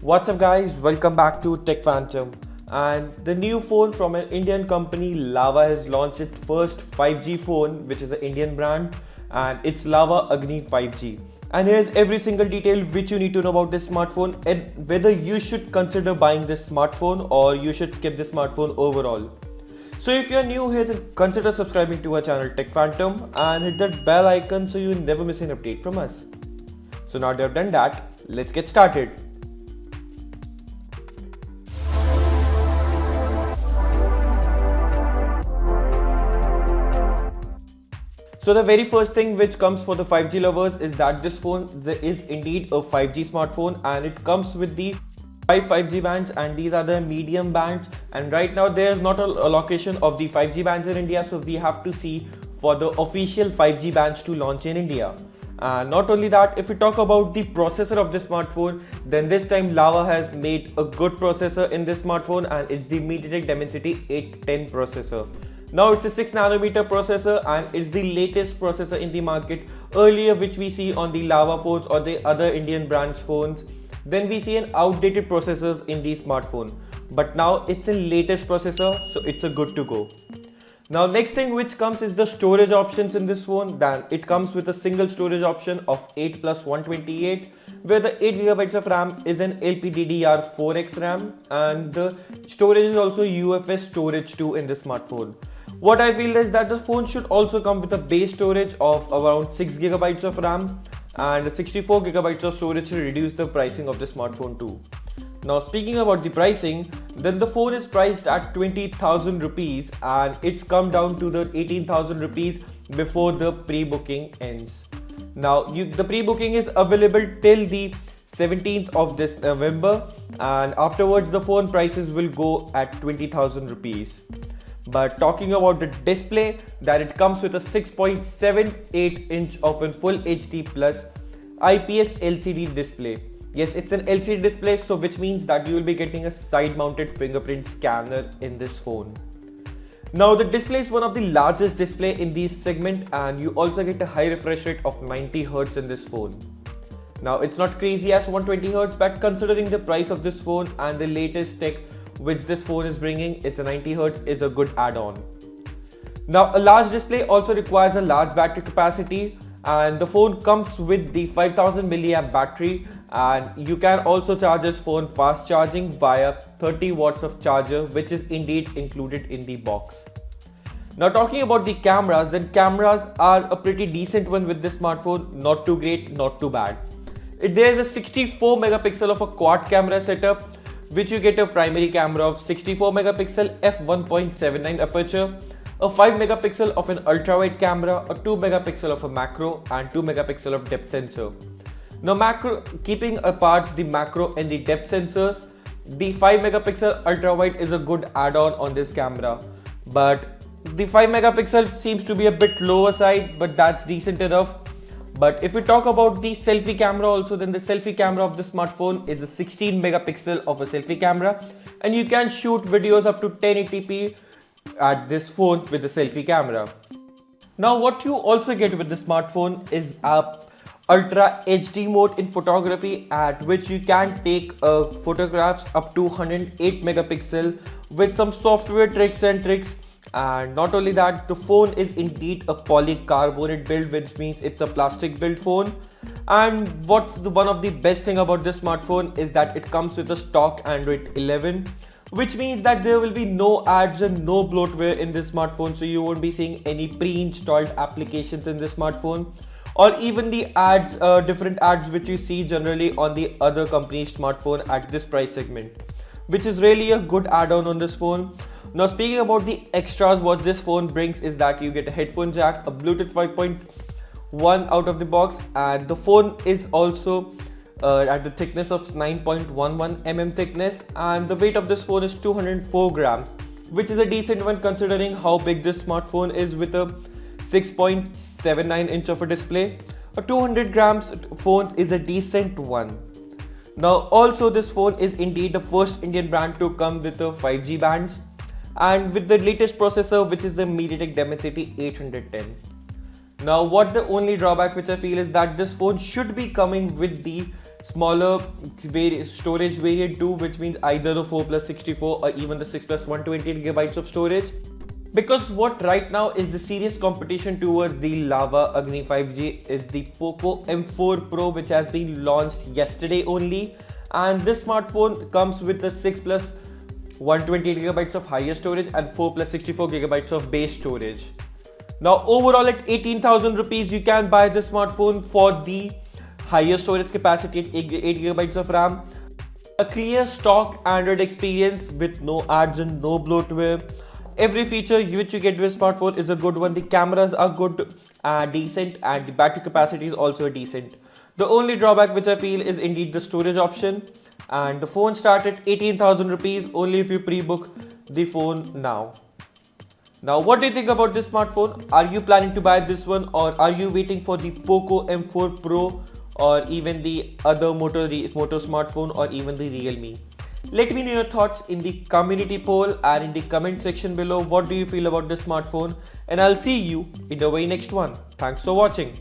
What's up guys, welcome back to Tech Phantom. And the new phone from an Indian company Lava has launched its first 5G phone, which is an Indian brand, and it's Lava Agni 5G. And here's every single detail which you need to know about this smartphone and whether you should consider buying this smartphone or you should skip this smartphone overall. So if you're new here, then consider subscribing to our channel Tech Phantom and hit that bell icon so you never miss an update from us. So now that I've done that, let's get started. So the very first thing which comes for the 5G lovers is that this phone is indeed a 5G smartphone and it comes with the 5G bands, and these are the medium bands, and right now there is not a allocation of the 5G bands in India, so we have to see for the official 5G bands to launch in India. And not only that, if we talk about the processor of this smartphone, then this time Lava has made a good processor in this smartphone and it's the MediaTek Dimensity 810 processor. Now it's a 6nm processor and it's the latest processor in the market. Earlier, which we see on the Lava phones or the other Indian brands phones, then we see an outdated processors in the smartphone. But now it's a latest processor, so it's a good to go. Now next thing which comes is the storage options in this phone. Then it comes with a single storage option of 8 plus 128, where the 8GB of RAM is an LPDDR4X RAM and the storage is also UFS storage 2 in this smartphone. What I feel is that the phone should also come with a base storage of around 6GB of RAM and 64GB of storage to reduce the pricing of the smartphone too. Now speaking about the pricing, then the phone is priced at 20,000 rupees and it's come down to the 18,000 rupees before the pre-booking ends. Now the pre-booking is available till the 17th of this November, and afterwards the phone prices will go at 20,000 rupees. But talking about the display, that it comes with a 6.78 inch of a full HD plus IPS LCD display. Yes, it's an LCD display, so which means that you will be getting a side mounted fingerprint scanner in this phone. Now the display is one of the largest display in this segment and you also get a high refresh rate of 90Hz in this phone. Now it's not crazy as 120Hz, but considering the price of this phone and the latest tech which this phone is bringing, it's a 90Hz is a good add-on. Now a large display also requires a large battery capacity, and the phone comes with the 5000 mAh battery, and you can also charge this phone fast charging via 30 watts of charger, which is indeed included in the box. Now talking about the cameras, then cameras are a pretty decent one with this smartphone, not too great, not too bad. There is a 64 megapixel of a quad camera setup, which you get a primary camera of 64 megapixel f1.79 aperture, a 5 megapixel of an ultra-wide camera, a 2 megapixel of a macro and 2 megapixel of depth sensor. Now macro, keeping apart the macro and the depth sensors, the 5 megapixel ultra-wide is a good add-on on this camera, but the 5 megapixel seems to be a bit lower side, but that's decent enough. But if we talk about the selfie camera also, then the selfie camera of the smartphone is a 16 megapixel of a selfie camera, and you can shoot videos up to 1080p at this phone with the selfie camera. Now what you also get with the smartphone is a Ultra HD mode in photography, at which you can take photographs up to 108 megapixel with some software tricks and tricks. And not only that, the phone is indeed a polycarbonate build, which means it's a plastic build phone. And what's one of the best thing about this smartphone is that it comes with a stock Android 11, which means that there will be no ads and no bloatware in this smartphone, so you won't be seeing any pre-installed applications in this smartphone, or even the ads, different ads which you see generally on the other company's smartphone at this price segment, which is really a good add-on on this phone. Now speaking about the extras, what this phone brings is that you get a headphone jack, a Bluetooth 5.1 out of the box, and the phone is also at the thickness of 9.11 thickness, and the weight of this phone is 204 grams, which is a decent one considering how big this smartphone is with a 6.79 inch of a display. A 200 grams phone is a decent one. Now also this phone is indeed the first Indian brand to come with a 5G bands and with the latest processor, which is the MediaTek Dimensity 810. Now what the only drawback which I feel is that this phone should be coming with the smaller storage variant too, which means either the 4 plus 64 or even the 6 plus 128 gigabytes of storage. Because what right now is the serious competition towards the Lava Agni 5G is the POCO M4 Pro, which has been launched yesterday only, and this smartphone comes with the 6 plus 128 gigabytes of higher storage and 4 plus 64 gigabytes of base storage. Now overall at 18,000 rupees you can buy this smartphone for the higher storage capacity at 8 gigabytes of RAM, a clear stock Android experience with no ads and no bloatware. Every feature which you get with this smartphone is a good one. The cameras are good, decent, and the battery capacity is also decent. The only drawback which I feel is indeed the storage option, and the phone starts at 18,000 rupees only if you pre-book the phone now. Now what do you think about this smartphone? Are you planning to buy this one, or are you waiting for the POCO M4 Pro or even the other Moto smartphone or even the Realme? Let me know your thoughts in the community poll and in the comment section below. What do you feel about this smartphone? And I'll see you in the very next one. Thanks for watching.